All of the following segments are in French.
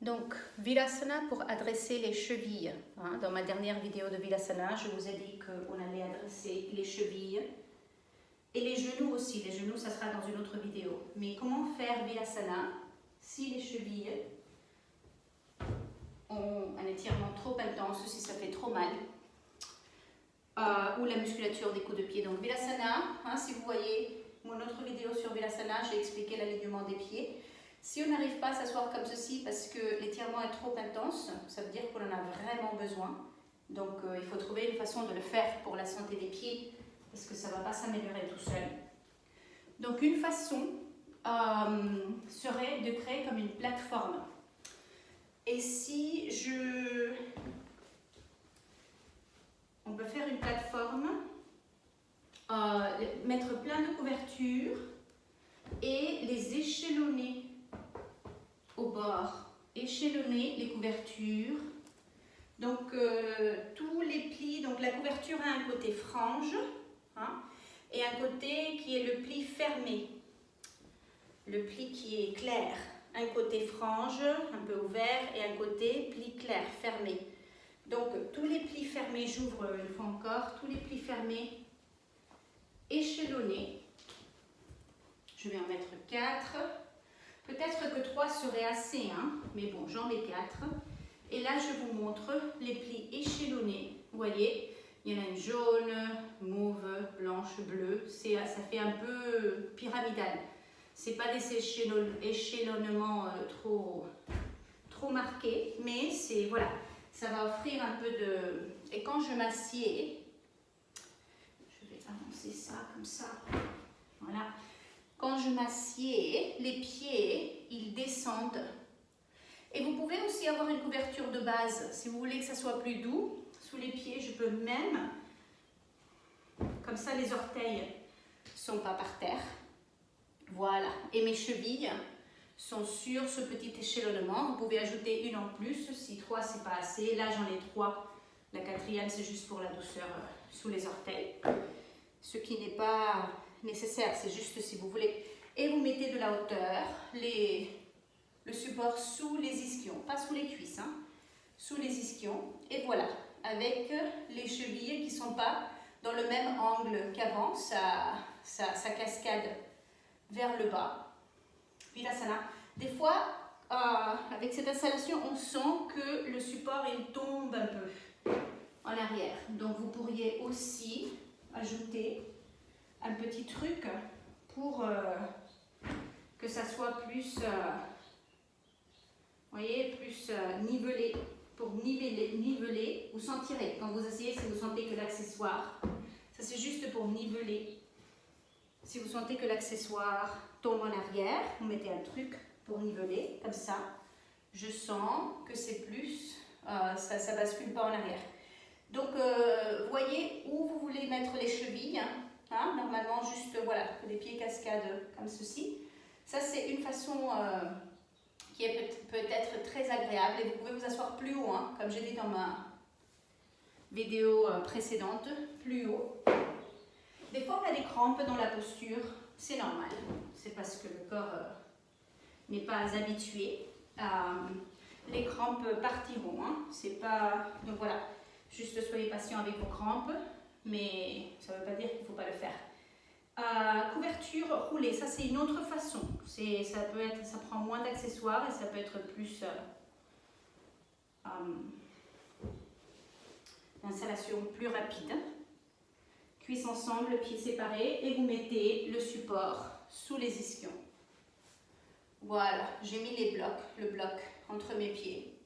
Donc, Vilassana pour adresser les chevilles. Dans ma dernière vidéo de Vilassana, je vous ai dit qu'on allait adresser les chevilles et les genoux aussi. Les genoux, ça sera dans une autre vidéo. Mais comment faire Vilassana si les chevilles ont un étirement trop intense, si ça fait trop mal, ou la musculature des coups de pied. Donc, Vilassana, si vous voyez mon autre vidéo sur Vilassana, j'ai expliqué l'alignement des pieds. Si on n'arrive pas à s'asseoir comme ceci parce que l'étirement est trop intense, ça veut dire qu'on en a vraiment besoin. Donc il faut trouver une façon de le faire pour la santé des pieds parce que ça ne va pas s'améliorer tout seul. Donc une façon serait de créer comme une plateforme. Et si on peut faire une plateforme, mettre plein de couvertures et les échelonner au bord, échelonner les couvertures. Donc tous les plis, donc la couverture a un côté frange et un côté qui est le pli fermé, le pli qui est clair, un côté frange un peu ouvert et un côté pli clair fermé. Donc tous les plis fermés, j'ouvre une fois encore, tous les plis fermés échelonnés. Je vais en mettre 4. Peut-être que 3 serait assez, mais bon, j'en mets 4. Et là, je vous montre les plis échelonnés. Vous voyez, il y en a une jaune, mauve, blanche, bleue. Ça fait un peu pyramidal. Ce n'est pas des échelonnements trop marqués, mais voilà, ça va offrir un peu de... Et quand je m'assieds, je vais avancer ça comme ça, voilà. Quand je m'assieds, les pieds, ils descendent. Et vous pouvez aussi avoir une couverture de base. Si vous voulez que ça soit plus doux, sous les pieds, je peux même, comme ça les orteils ne sont pas par terre. Voilà. Et mes chevilles sont sur ce petit échelonnement. Vous pouvez ajouter une en plus, si 3 c'est pas assez. Là j'en ai 3. La 4e c'est juste pour la douceur sous les orteils. Ce qui n'est pas nécessaire, c'est juste si vous voulez. Et vous mettez de la hauteur, le support sous les ischions, pas sous les cuisses, sous les ischions. Et voilà, avec les chevilles qui ne sont pas dans le même angle qu'avant, ça cascade vers le bas. Vilassana. Des fois, avec cette installation, on sent que le support il tombe un peu en arrière. Donc vous pourriez aussi ajouter un petit truc pour que ça soit plus, voyez, plus nivelé, pour niveler, vous sentirez, quand vous asseyez, si vous sentez que l'accessoire, ça c'est juste pour niveler. Si vous sentez que l'accessoire tombe en arrière, vous mettez un truc pour niveler, comme ça. Je sens que c'est plus, ça bascule pas en arrière. Donc, voyez où vous voulez mettre les chevilles. Normalement, juste, voilà, que les pieds cascadent comme ceci. Ça, c'est une façon qui est peut-être très agréable. Et vous pouvez vous asseoir plus haut, comme j'ai dit dans ma vidéo précédente, plus haut. Des fois, on a des crampes dans la posture. C'est normal. C'est parce que le corps n'est pas habitué. Les crampes partiront. C'est pas... Donc, voilà. Juste soyez patient avec vos crampes, mais ça ne veut pas dire qu'il ne faut pas le faire. Couverture roulée, ça c'est une autre façon. Ça prend moins d'accessoires et ça peut être plus l'installation plus rapide. Cuisses ensemble, pieds séparés et vous mettez le support sous les ischions. Voilà, j'ai mis le bloc entre mes pieds.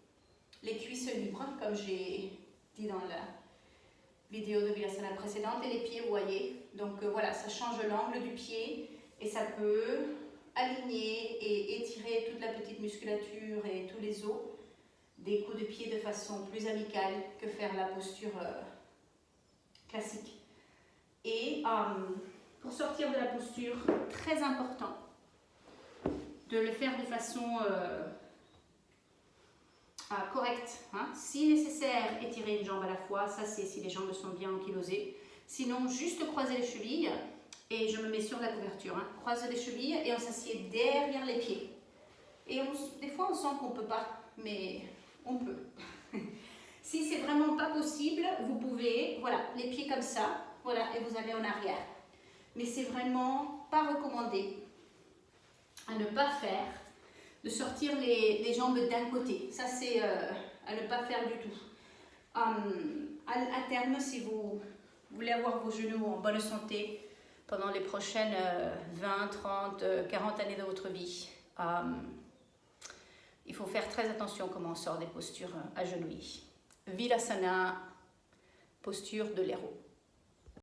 Les cuisses libres, comme j'ai dit dans la vidéo de Vilassana précédente, et les pieds, vous voyez. Donc voilà, ça change l'angle du pied et ça peut aligner et étirer toute la petite musculature et tous les os des coups de pied de façon plus amicale que faire la posture classique. Et pour sortir de la posture, très important de le faire de façon correcte. Si nécessaire, étirer une jambe à la fois, ça c'est si les jambes sont bien ankylosées. Sinon, juste croiser les chevilles et je me mets sur la couverture. Croise les chevilles et on s'assied derrière les pieds. Et des fois, on sent qu'on ne peut pas, mais on peut. Si c'est vraiment pas possible, vous pouvez, voilà, les pieds comme ça, voilà, et vous allez en arrière. Mais c'est vraiment pas recommandé à ne pas faire, de sortir les jambes d'un côté. Ça, c'est à ne pas faire du tout. À terme, si vous voulez avoir vos genoux en bonne santé pendant les prochaines 20, 30, 40 années de votre vie, il faut faire très attention comment on sort des postures agenouillées. Vilasana, posture de l'héros.